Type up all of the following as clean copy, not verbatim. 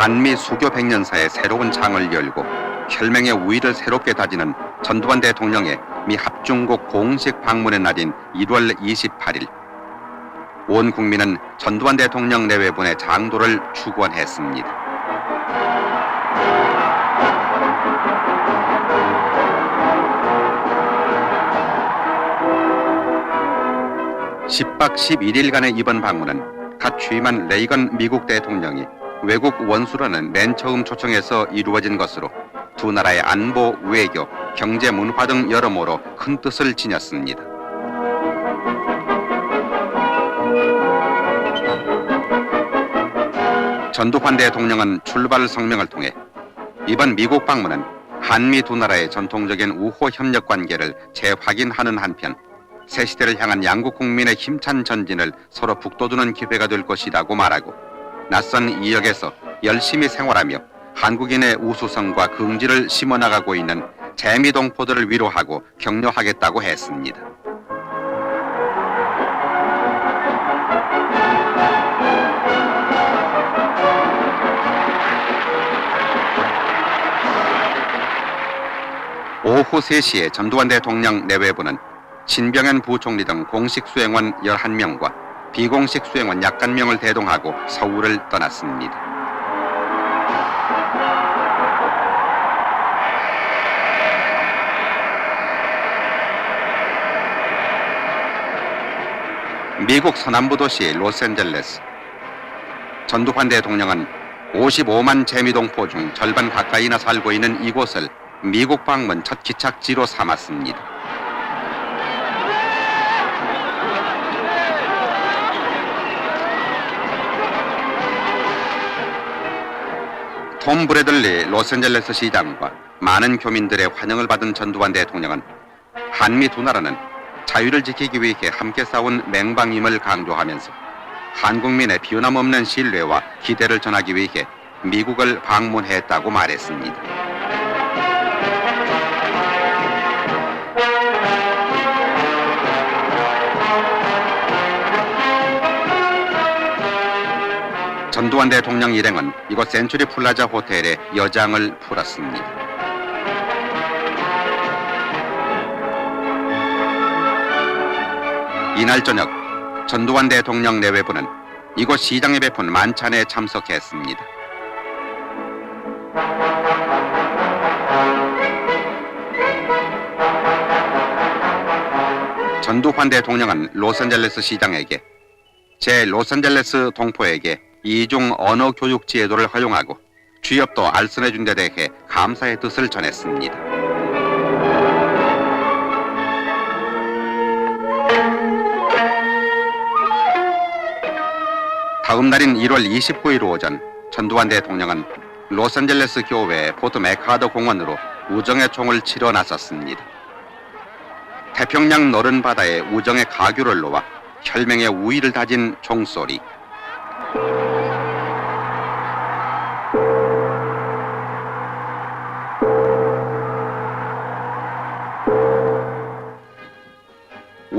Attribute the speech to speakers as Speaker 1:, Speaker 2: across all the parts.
Speaker 1: 한미 수교 100년사의 새로운 장을 열고 혈맹의 우위를 새롭게 다지는 전두환 대통령의 미 합중국 공식 방문의 날인 1월 28일. 온 국민은 전두환 대통령 내외분의 장도를 축원했습니다. (10박 11일간의) 이번 방문은 갓 취임한 레이건 미국 대통령이 외국 원수로는 맨 처음 초청해서 이루어진 것으로 두 나라의 안보, 외교, 경제, 문화 등 여러모로 큰 뜻을 지녔습니다. 전두환 대통령은 출발 성명을 통해 이번 미국 방문은 한미 두 나라의 전통적인 우호 협력 관계를 재확인하는 한편 새 시대를 향한 양국 국민의 힘찬 전진을 서로 북돋우는 기회가 될 것이라고 말하고 낯선 이역에서 열심히 생활하며 한국인의 우수성과 긍지를 심어나가고 있는 재미동포들을 위로하고 격려하겠다고 했습니다. 오후 3시에 전두환 대통령 내외부는 신병현 부총리 등 공식 수행원 11명과 비공식 수행원 약간 명을 대동하고 서울을 떠났습니다. 미국 서남부 도시 로스앤젤레스. 전두환 대통령은 55만 재미동포 중 절반 가까이나 살고 있는 이곳을 미국 방문 첫 기착지로 삼았습니다. 톰 브래들리 로스앤젤레스 시장과 많은 교민들의 환영을 받은 전두환 대통령은 한미 두 나라는 자유를 지키기 위해 함께 싸운 맹방임을 강조하면서 한국민의 변함없는 신뢰와 기대를 전하기 위해 미국을 방문했다고 말했습니다. 전두환 대통령 일행은 이곳 센츄리 플라자 호텔에 여장을 풀었습니다. 이날 저녁 전두환 대통령 내외부는 이곳 시장에 베푼 만찬에 참석했습니다. 전두환 대통령은 로스앤젤레스 시장에게 제 로스앤젤레스 동포에게 이중 언어 교육 제도를 허용하고 취업도 알선해준 데 대해 감사의 뜻을 전했습니다. 다음 날인 1월 29일 오전 전두환 대통령은 로스앤젤레스 교외 포트 맥하더 공원으로 우정의 총을 치러 나섰습니다. 태평양 너른 바다에 우정의 가교를 놓아 혈맹의 우위를 다진 총소리.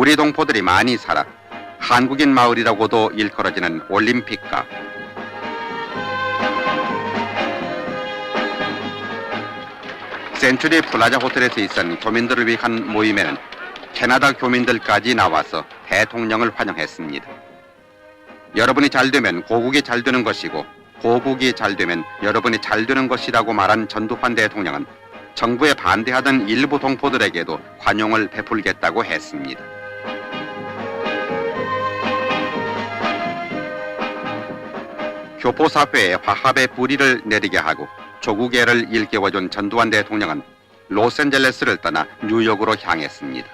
Speaker 1: 우리 동포들이 많이 살아 한국인 마을이라고도 일컬어지는 올림픽가. 센츄리 플라자 호텔에서 있은 교민들을 위한 모임에는 캐나다 교민들까지 나와서 대통령을 환영했습니다. 여러분이 잘 되면 고국이 잘 되는 것이고 고국이 잘 되면 여러분이 잘 되는 것이라고 말한 전두환 대통령은 정부에 반대하던 일부 동포들에게도 관용을 베풀겠다고 했습니다. 교포사회의 화합의 뿌리를 내리게 하고 조국애를 일깨워준 전두환 대통령은 로스앤젤레스를 떠나 뉴욕으로 향했습니다.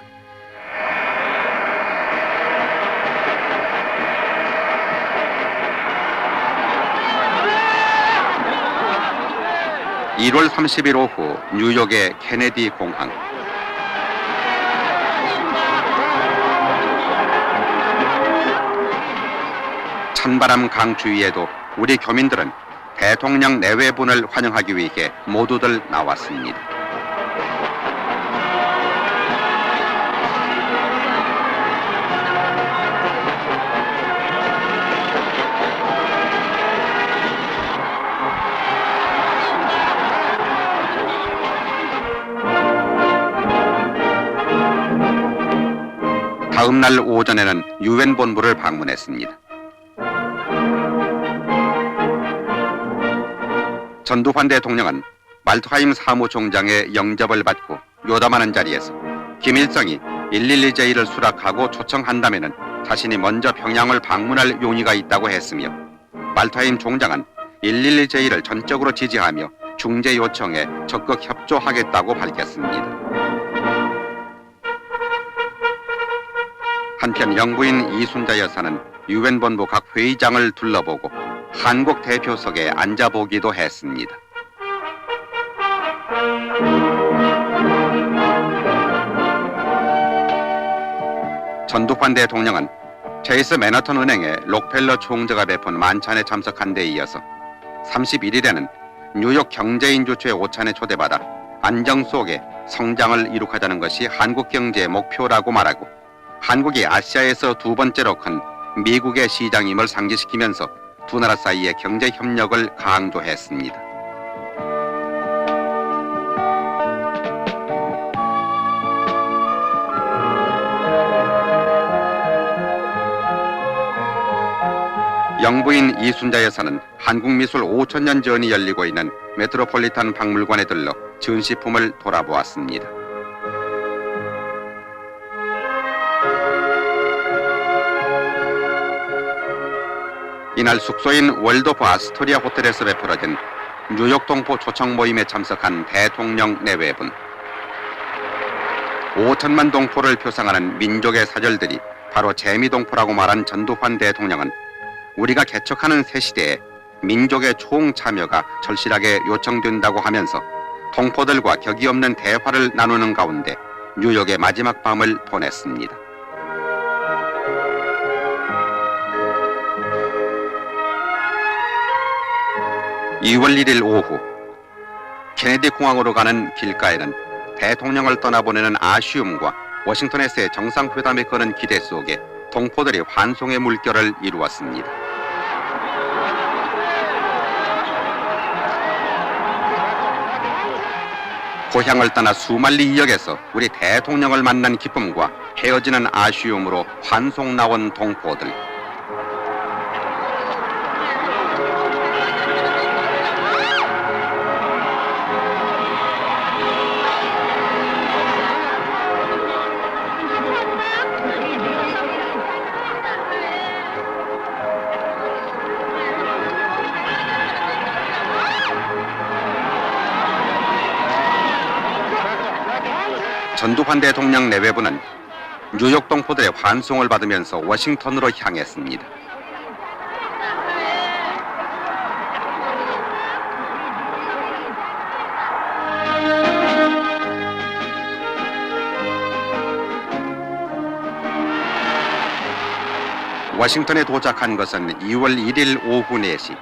Speaker 1: (1월 30일) 오후 뉴욕의 케네디 공항. 찬바람 강추위에도 우리 교민들은 대통령 내외분을 환영하기 위해 모두들 나왔습니다. 다음 날 오전에는 유엔 본부를 방문했습니다. 전두환 대통령은 말트하임 사무총장의 영접을 받고 요담하는 자리에서 김일성이 112J를 수락하고 초청한다면은 자신이 먼저 평양을 방문할 용의가 있다고 했으며, 말트하임 총장은 112J를 전적으로 지지하며 중재 요청에 적극 협조하겠다고 밝혔습니다. 한편 영부인 이순자 여사는 유엔 본부 각 회의장을 둘러보고 한국 대표석에 앉아보기도 했습니다. 전두환 대통령은 체이스 맨하튼 은행의 록펠러 총재가 베푼 만찬에 참석한 데 이어서 31일에는 뉴욕 경제인주초의 오찬에 초대받아 안정 속에 성장을 이룩하자는 것이 한국 경제의 목표라고 말하고, 한국이 아시아에서 두 번째로 큰 미국의 시장임을 상기시키면서 두 나라 사이의 경제 협력을 강조했습니다. 영부인 이순자 여사는 한국미술 5,000년 전이 열리고 있는 메트로폴리탄 박물관에 들러 전시품을 돌아보았습니다. 이날 숙소인 월도프 아스토리아 호텔에서 베풀어진 뉴욕 동포 초청 모임에 참석한 대통령 내외분. 5천만 동포를 표상하는 민족의 사절들이 바로 재미동포라고 말한 전두환 대통령은 우리가 개척하는 새 시대에 민족의 총참여가 절실하게 요청된다고 하면서 동포들과 격이 없는 대화를 나누는 가운데 뉴욕의 마지막 밤을 보냈습니다. (2월 1일) 오후 케네디 공항으로 가는 길가에는 대통령을 떠나보내는 아쉬움과 워싱턴에서의 정상회담에 거는 기대 속에 동포들이 환송의 물결을 이루었습니다. 고향을 떠나 수만리 이역에서 우리 대통령을 만난 기쁨과 헤어지는 아쉬움으로 환송 나온 동포들. 전두환 대통령 내외부는 뉴욕 동포들의 환송을 받으면서 워싱턴으로 향했습니다. 워싱턴에 도착한 것은 2월 1일 오후 4시.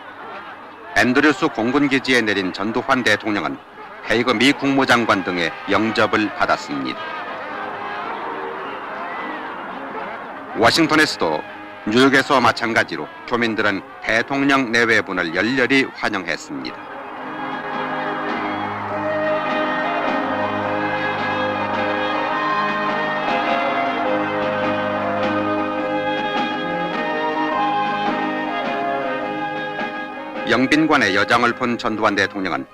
Speaker 1: 앤드류스 공군기지에 내린 전두환 대통령은 헤이거 미 국무장관 등의 영접을 받았습니다. 워싱턴에서도 뉴욕에서와 마찬가지로 교민들은 대통령 내외분을 열렬히 환영했습니다. 영빈관의 여장을 본 전두환 대통령은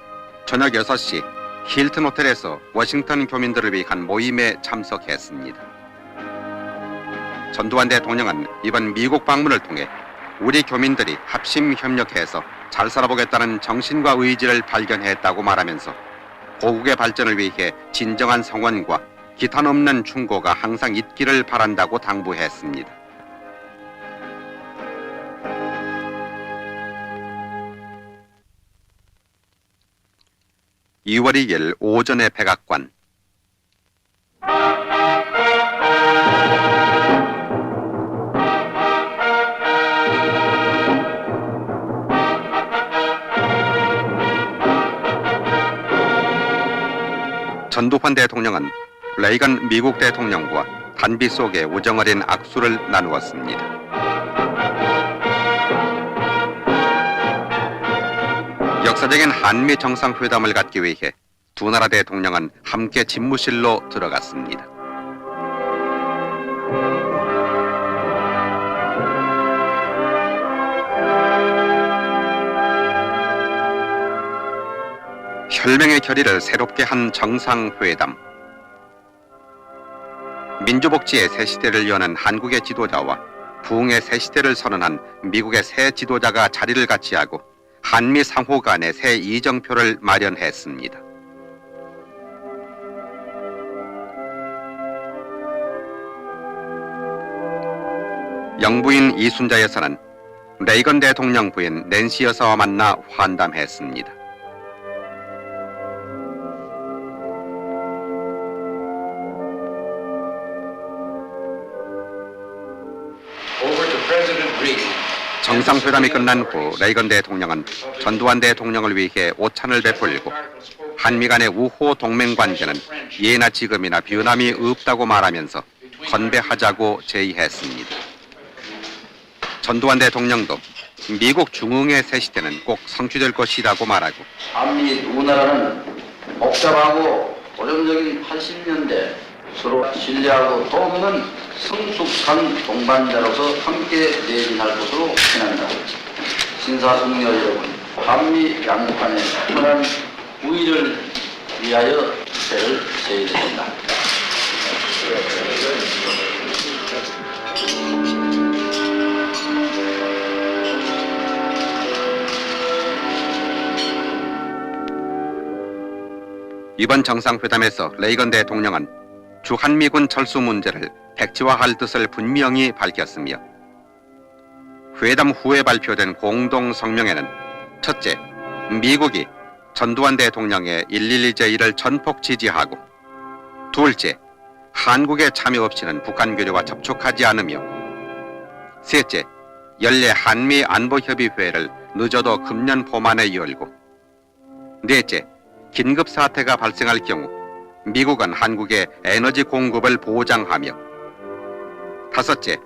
Speaker 1: 저녁 6시 힐튼 호텔에서 워싱턴 교민들을 위한 모임에 참석했습니다. 전두환 대통령은 이번 미국 방문을 통해 우리 교민들이 합심 협력해서 잘 살아보겠다는 정신과 의지를 발견했다고 말하면서 고국의 발전을 위해 진정한 성원과 기탄 없는 충고가 항상 있기를 바란다고 당부했습니다. 2월 2일 오전의 백악관. 전두환 대통령은 레이건 미국 대통령과 단비 속에 우정어린 악수를 나누었습니다. 역사적인 한미 정상회담을 갖기 위해 두 나라 대통령은 함께 집무실로 들어갔습니다. 혈맹의 결의를 새롭게 한 정상회담. 민주복지의 새 시대를 여는 한국의 지도자와 부흥의 새 시대를 선언한 미국의 새 지도자가 자리를 같이 하고 한미 상호 간의 새 이정표를 마련했습니다. 영부인 이순자 여사는 레이건 대통령 부인 낸시 여사와 만나 환담했습니다. 정상회담이 끝난 후 레이건 대통령은 전두환 대통령을 위해 오찬을 베풀고 한미 간의 우호 동맹 관계는 예나 지금이나 변함이 없다고 말하면서 건배하자고 제의했습니다. 전두환 대통령도 미국 중흥의 새 시대는 꼭 성취될 것이라고 말하고
Speaker 2: 한미 두 나라는 복잡하고 고정적인 80년대 서로 신뢰하고 도움은 성숙한 동반자로서 함께 내진할 것으로 신한다. 신사숙녀 여러분, 한미 양판의 편한 우위를 위하여 배를 세워야 된다.
Speaker 1: 이번 정상회담에서 레이건 대통령은 주한미군 철수 문제를 백지화할 뜻을 분명히 밝혔으며 회담 후에 발표된 공동 성명에는 첫째, 미국이 전두환 대통령의 112 제의를 전폭 지지하고 둘째, 한국의 참여 없이는 북한 교류와 접촉하지 않으며 셋째, 연례 한미 안보협의회를 늦어도 금년 봄 안에 열고 넷째, 긴급 사태가 발생할 경우 미국은 한국의 에너지 공급을 보장하며 다섯째,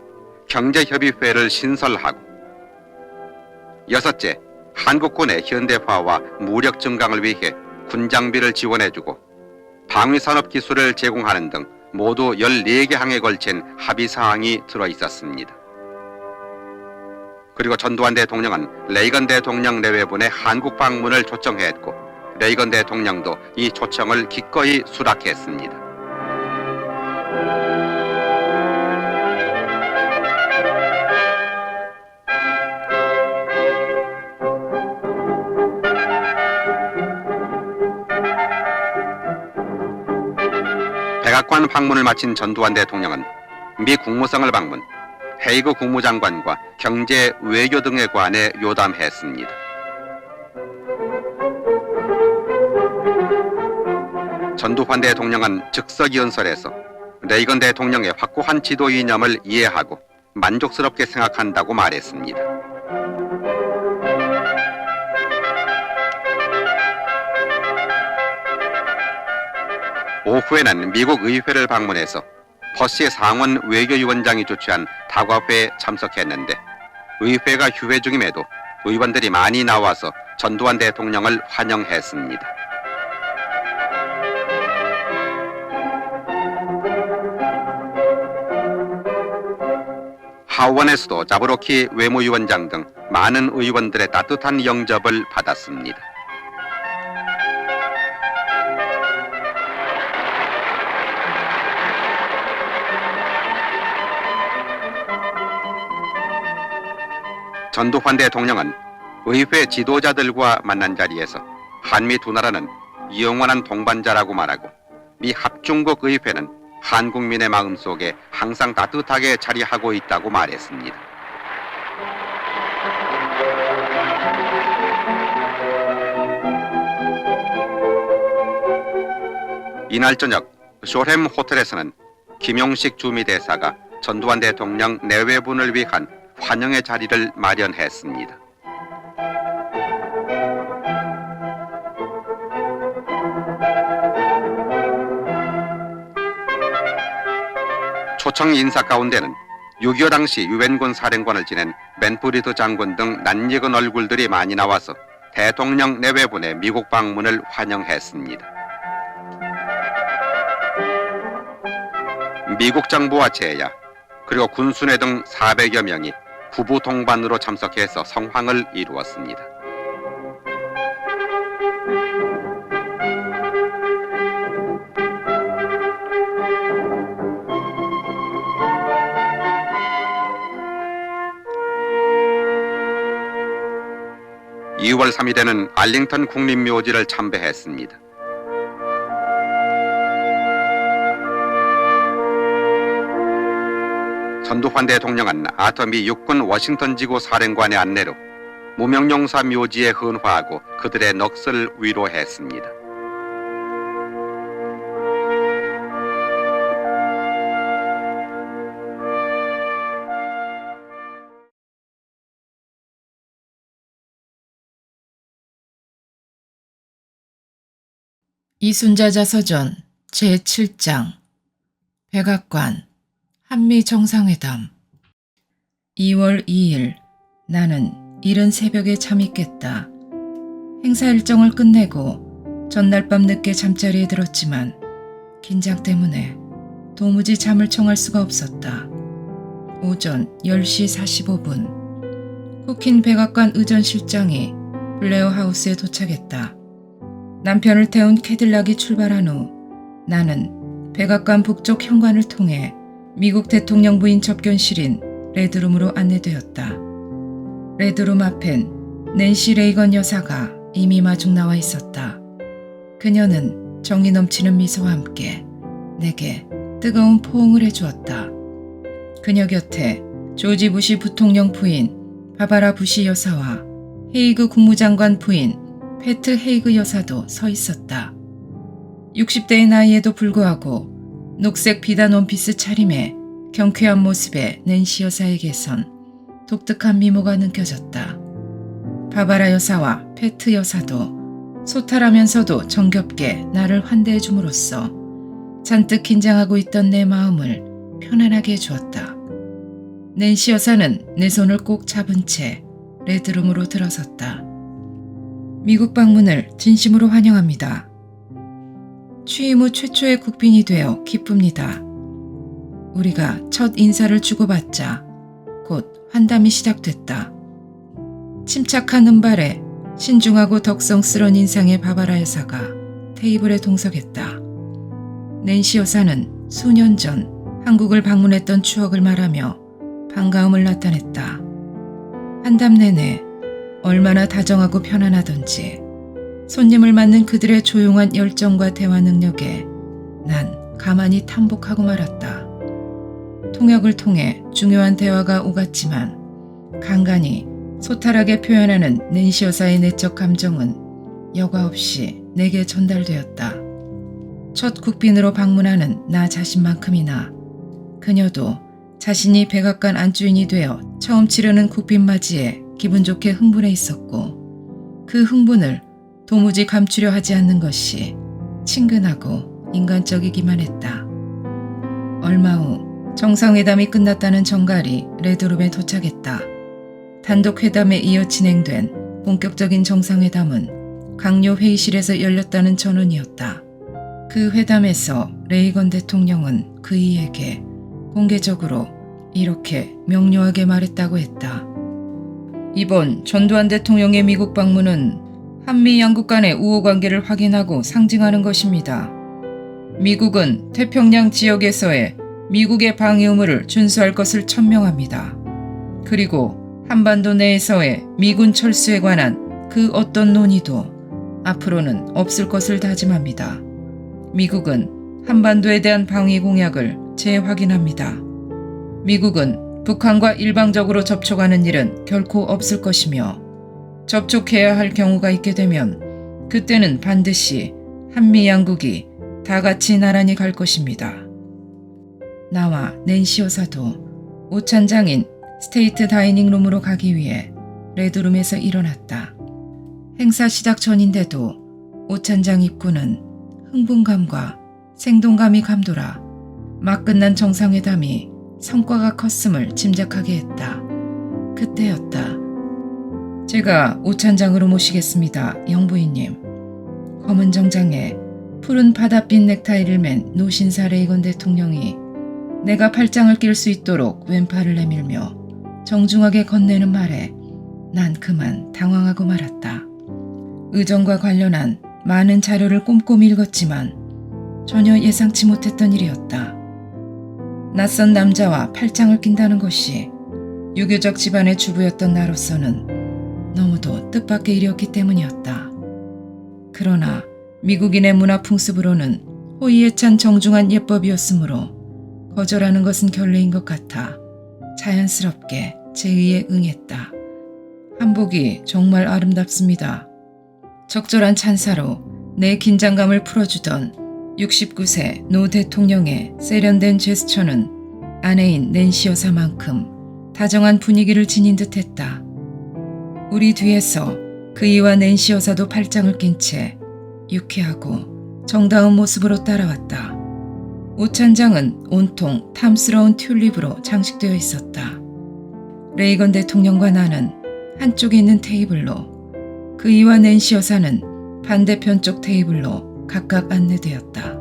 Speaker 1: 경제협의회를 신설하고 여섯째, 한국군의 현대화와 무력 증강을 위해 군장비를 지원해주고 방위산업 기술을 제공하는 등 모두 14개 항에 걸친 합의사항이 들어있었습니다. 그리고 전두환 대통령은 레이건 대통령 내외분의 한국 방문을 초청했고 레이건 대통령도 이 초청을 기꺼이 수락했습니다. 백악관 방문을 마친 전두환 대통령은 미 국무성을 방문, 헤이그 국무장관과 경제, 외교 등에 관해 요담했습니다. 전두환 대통령은 즉석 연설에서 레이건 대통령의 확고한 지도 이념을 이해하고 만족스럽게 생각한다고 말했습니다. 오후에는 미국 의회를 방문해서 퍼시 상원 외교위원장이 주최한 다과회에 참석했는데 의회가 휴회 중임에도 의원들이 많이 나와서 전두환 대통령을 환영했습니다. 하원에서도 자브로키 외무위원장 등 많은 의원들의 따뜻한 영접을 받았습니다. 전두환 대통령은 의회 지도자들과 만난 자리에서 한미 두 나라는 영원한 동반자라고 말하고 미 합중국 의회는 한국민의 마음속에 항상 따뜻하게 자리하고 있다고 말했습니다. 이날 저녁 쇼렘 호텔에서는 김용식 주미대사가 전두환 대통령 내외분을 위한 환영의 자리를 마련했습니다. 초청 인사 가운데는 6.25 당시 유엔군 사령관을 지낸 맨프리드 장군 등 낯익은 얼굴들이 많이 나와서 대통령 내외분의 미국 방문을 환영했습니다. 미국 정부와 제야, 그리고 군수뇌 등 400여 명이 부부 동반으로 참석해서 성황을 이루었습니다. 2월 3일에는 알링턴 국립묘지를 참배했습니다. 전두환 대통령은 아터 미 육군 워싱턴 지구 사령관의 안내로 무명용사 묘지에 헌화하고 그들의 넋을 위로했습니다.
Speaker 3: 이순자자서전 제7장 백악관 한미 정상회담 2월 2일 나는 이른 새벽에 잠이 깼다. 행사 일정을 끝내고 전날 밤 늦게 잠자리에 들었지만 긴장 때문에 도무지 잠을 청할 수가 없었다. 오전 10시 45분 쿠킨 백악관 의전실장이 블레어 하우스에 도착했다. 남편을 태운 캐딜락이 출발한 후 나는 백악관 북쪽 현관을 통해 미국 대통령 부인 접견실인 레드룸으로 안내되었다. 레드룸 앞엔 낸시 레이건 여사가 이미 마중 나와 있었다. 그녀는 정이 넘치는 미소와 함께 내게 뜨거운 포옹을 해주었다. 그녀 곁에 조지 부시 부통령 부인 바바라 부시 여사와 헤이그 국무장관 부인 패트 헤이그 여사도 서 있었다. 60대의 나이에도 불구하고 녹색 비단 원피스 차림에 경쾌한 모습의 낸시 여사에게선 독특한 미모가 느껴졌다. 바바라 여사와 패트 여사도 소탈하면서도 정겹게 나를 환대해 줌으로써 잔뜩 긴장하고 있던 내 마음을 편안하게 해주었다. 낸시 여사는 내 손을 꼭 잡은 채 레드룸으로 들어섰다. 미국 방문을 진심으로 환영합니다. 취임 후 최초의 국빈이 되어 기쁩니다. 우리가 첫 인사를 주고받자 곧 환담이 시작됐다. 침착한 은발에 신중하고 덕성스러운 인상의 바바라 여사가 테이블에 동석했다. 낸시 여사는 수년 전 한국을 방문했던 추억을 말하며 반가움을 나타냈다. 환담 내내 얼마나 다정하고 편안하던지 손님을 맞는 그들의 조용한 열정과 대화 능력에 난 가만히 탐복하고 말았다. 통역을 통해 중요한 대화가 오갔지만 간간히 소탈하게 표현하는 낸시 여사의 내적 감정은 여과 없이 내게 전달되었다. 첫 국빈으로 방문하는 나 자신만큼이나 그녀도 자신이 백악관 안주인이 되어 처음 치르는 국빈 맞이에 기분 좋게 흥분해 있었고 그 흥분을 도무지 감추려 하지 않는 것이 친근하고 인간적이기만 했다. 얼마 후 정상회담이 끝났다는 정갈이 레드룸에 도착했다. 단독 회담에 이어 진행된 본격적인 정상회담은 강요 회의실에서 열렸다는 전언이었다. 그 회담에서 레이건 대통령은 그이에게 공개적으로 이렇게 명료하게 말했다고 했다. 이번 전두환 대통령의 미국 방문은 한미 양국 간의 우호 관계를 확인하고 상징하는 것입니다. 미국은 태평양 지역에서의 미국의 방위 의무를 준수할 것을 천명합니다. 그리고 한반도 내에서의 미군 철수에 관한 그 어떤 논의도 앞으로는 없을 것을 다짐합니다. 미국은 한반도에 대한 방위 공약을 재확인합니다. 미국은 북한과 일방적으로 접촉하는 일은 결코 없을 것이며 접촉해야 할 경우가 있게 되면 그때는 반드시 한미 양국이 다 같이 나란히 갈 것입니다. 나와 낸시 여사도 오찬장인 스테이트 다이닝룸으로 가기 위해 레드룸에서 일어났다. 행사 시작 전인데도 오찬장 입구는 흥분감과 생동감이 감돌아 막 끝난 정상회담이 성과가 컸음을 짐작하게 했다. 그때였다. 제가 오찬장으로 모시겠습니다, 영부인님. 검은 정장에 푸른 바다빛 넥타이를 맨 노신사 레이건 대통령이 내가 팔짱을 낄 수 있도록 왼팔을 내밀며 정중하게 건네는 말에 난 그만 당황하고 말았다. 의전과 관련한 많은 자료를 꼼꼼히 읽었지만 전혀 예상치 못했던 일이었다. 낯선 남자와 팔짱을 낀다는 것이 유교적 집안의 주부였던 나로서는 너무도 뜻밖의 일이었기 때문이었다. 그러나 미국인의 문화 풍습으로는 호의에 찬 정중한 예법이었으므로 거절하는 것은 결례인 것 같아 자연스럽게 제의에 응했다. 한복이 정말 아름답습니다. 적절한 찬사로 내 긴장감을 풀어주던 69세 노 대통령의 세련된 제스처는 아내인 낸시 여사만큼 다정한 분위기를 지닌 듯했다. 우리 뒤에서 그이와 낸시 여사도 팔짱을 낀 채 유쾌하고 정다운 모습으로 따라왔다. 옷찬장은 온통 탐스러운 튤립으로 장식되어 있었다. 레이건 대통령과 나는 한쪽에 있는 테이블로, 그이와 낸시 여사는 반대편 쪽 테이블로 각각 안내되었다.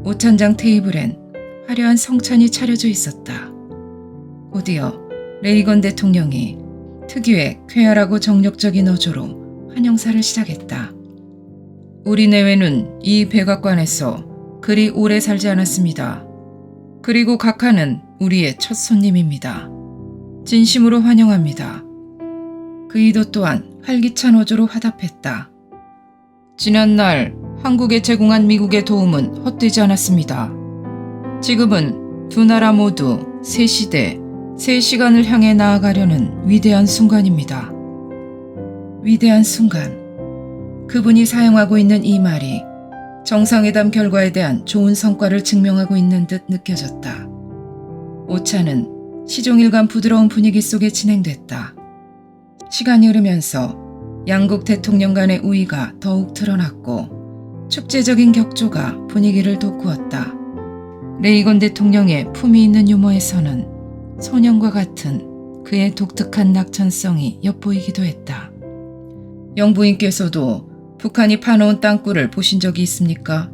Speaker 3: 옷찬장 테이블엔 화려한 성찬이 차려져 있었다. 곧이어 레이건 대통령이 특유의 쾌활하고 정력적인 어조로 환영사를 시작했다. 우리 내외는 이 백악관에서 그리 오래 살지 않았습니다. 그리고 각하는 우리의 첫 손님입니다. 진심으로 환영합니다. 그이도 또한 활기찬 어조로 화답했다. 지난날 한국에 제공한 미국의 도움은 헛되지 않았습니다. 지금은 두 나라 모두 새 시대, 새 시간을 향해 나아가려는 위대한 순간입니다. 위대한 순간. 그분이 사용하고 있는 이 말이 정상회담 결과에 대한 좋은 성과를 증명하고 있는 듯 느껴졌다. 오차는 시종일관 부드러운 분위기 속에 진행됐다. 시간이 흐르면서 양국 대통령 간의 우위가 더욱 드러났고 축제적인 격조가 분위기를 돋구었다. 레이건 대통령의 품위 있는 유머에서는 소년과 같은 그의 독특한 낙천성이 엿보이기도 했다. 영부인께서도 북한이 파놓은 땅굴을 보신 적이 있습니까?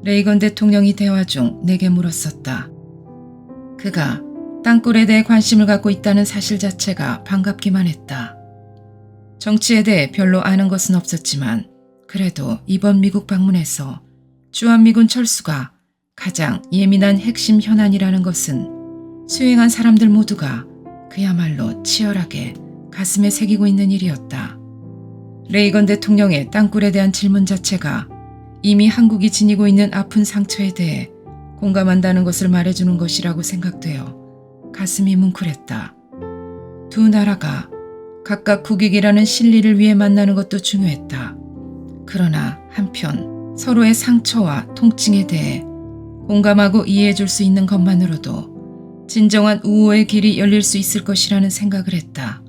Speaker 3: 레이건 대통령이 대화 중 내게 물었었다. 그가 땅굴에 대해 관심을 갖고 있다는 사실 자체가 반갑기만 했다. 정치에 대해 별로 아는 것은 없었지만 그래도 이번 미국 방문에서 주한미군 철수가 가장 예민한 핵심 현안이라는 것은 수행한 사람들 모두가 그야말로 치열하게 가슴에 새기고 있는 일이었다. 레이건 대통령의 땅굴에 대한 질문 자체가 이미 한국이 지니고 있는 아픈 상처에 대해 공감한다는 것을 말해주는 것이라고 생각되어 가슴이 뭉클했다. 두 나라가 각각 국익이라는 진리를 위해 만나는 것도 중요했다. 그러나 한편 서로의 상처와 통증에 대해 공감하고 이해해줄 수 있는 것만으로도 진정한 우호의 길이 열릴 수 있을 것이라는 생각을 했다.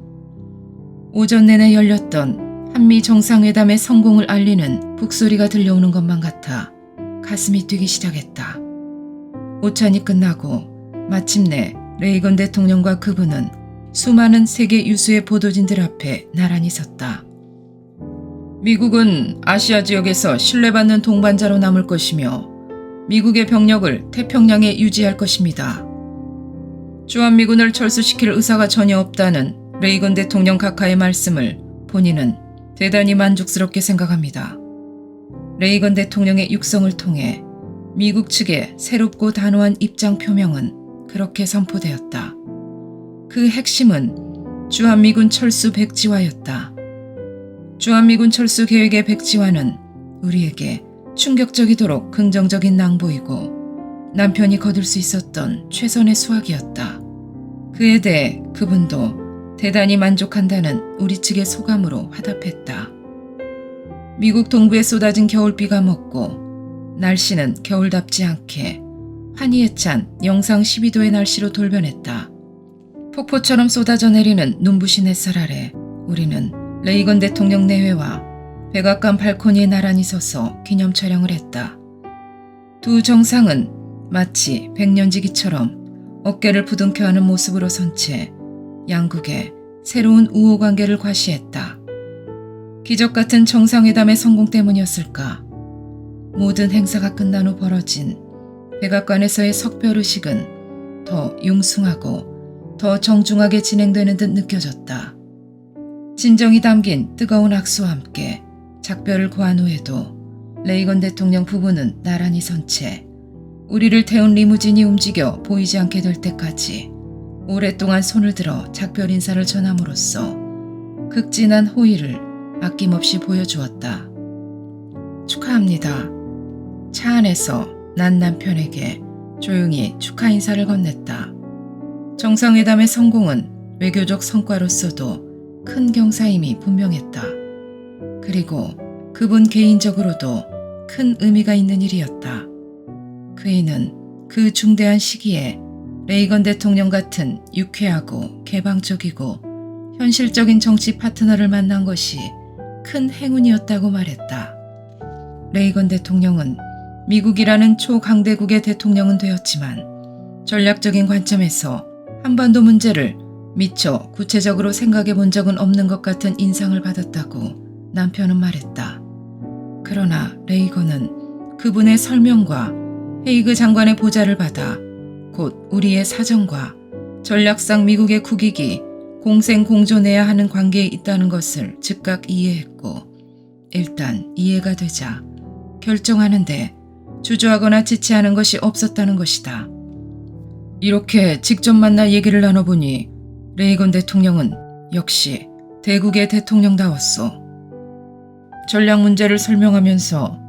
Speaker 3: 오전 내내 열렸던 한미 정상회담의 성공을 알리는 북소리가 들려오는 것만 같아 가슴이 뛰기 시작했다. 오찬이 끝나고 마침내 레이건 대통령과 그분은 수많은 세계 유수의 보도진들 앞에 나란히 섰다. 미국은 아시아 지역에서 신뢰받는 동반자로 남을 것이며 미국의 병력을 태평양에 유지할 것입니다. 주한미군을 철수시킬 의사가 전혀 없다는 레이건 대통령 각하의 말씀을 본인은 대단히 만족스럽게 생각합니다. 레이건 대통령의 육성을 통해 미국 측의 새롭고 단호한 입장 표명은 그렇게 선포되었다. 그 핵심은 주한미군 철수 백지화였다. 주한미군 철수 계획의 백지화는 우리에게 충격적이도록 긍정적인 낭보이고 남편이 거둘 수 있었던 최선의 수확이었다. 그에 대해 그분도 대단히 만족한다는 우리 측의 소감으로 화답했다. 미국 동부에 쏟아진 겨울비가 먹고 날씨는 겨울답지 않게 환희에 찬 영상 12도의 날씨로 돌변했다. 폭포처럼 쏟아져 내리는 눈부신 햇살 아래 우리는 레이건 대통령 내외와 백악관 발코니에 나란히 서서 기념 촬영을 했다. 두 정상은 마치 백년지기처럼 어깨를 부둥켜 하는 모습으로 선 채 양국의 새로운 우호 관계를 과시했다. 기적 같은 정상회담의 성공 때문이었을까? 모든 행사가 끝난 후 벌어진 백악관에서의 석별의식은 더 융숭하고 더 정중하게 진행되는 듯 느껴졌다. 진정이 담긴 뜨거운 악수와 함께 작별을 고한 후에도 레이건 대통령 부부는 나란히 선 채 우리를 태운 리무진이 움직여 보이지 않게 될 때까지 오랫동안 손을 들어 작별 인사를 전함으로써 극진한 호의를 아낌없이 보여주었다. 축하합니다. 차 안에서 난 남편에게 조용히 축하 인사를 건넸다. 정상회담의 성공은 외교적 성과로서도 큰 경사임이 분명했다. 그리고 그분 개인적으로도 큰 의미가 있는 일이었다. 그이는 그 중대한 시기에 레이건 대통령 같은 유쾌하고 개방적이고 현실적인 정치 파트너를 만난 것이 큰 행운이었다고 말했다. 레이건 대통령은 미국이라는 초강대국의 대통령은 되었지만 전략적인 관점에서 한반도 문제를 미처 구체적으로 생각해 본 적은 없는 것 같은 인상을 받았다고 남편은 말했다. 그러나 레이건은 그분의 설명과 헤이그 장관의 보좌를 받아 곧 우리의 사정과 전략상 미국의 국익이 공생공존해야 하는 관계에 있다는 것을 즉각 이해했고 일단 이해가 되자 결정하는데 주저하거나 지체하는 것이 없었다는 것이다. 이렇게 직접 만나 얘기를 나눠보니 레이건 대통령은 역시 대국의 대통령다웠어. 전략 문제를 설명하면서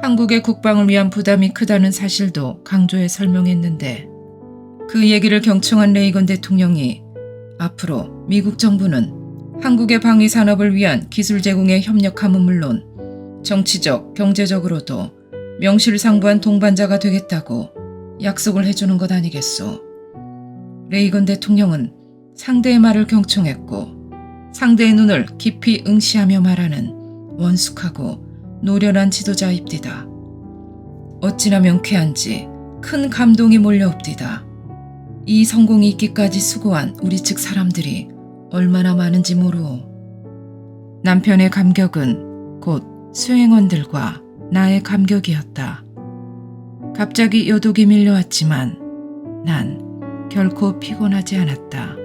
Speaker 3: 한국의 국방을 위한 부담이 크다는 사실도 강조해 설명했는데 그 얘기를 경청한 레이건 대통령이 앞으로 미국 정부는 한국의 방위 산업을 위한 기술 제공에 협력함은 물론 정치적, 경제적으로도 명실상부한 동반자가 되겠다고 약속을 해주는 것 아니겠소. 레이건 대통령은 상대의 말을 경청했고 상대의 눈을 깊이 응시하며 말하는 원숙하고 노련한 지도자입디다. 어찌나 명쾌한지 큰 감동이 몰려옵디다. 이 성공이 있기까지 수고한 우리 측 사람들이 얼마나 많은지 모르오. 남편의 감격은 곧 수행원들과 나의 감격이었다. 갑자기 요독이 밀려왔지만 난 결코 피곤하지 않았다.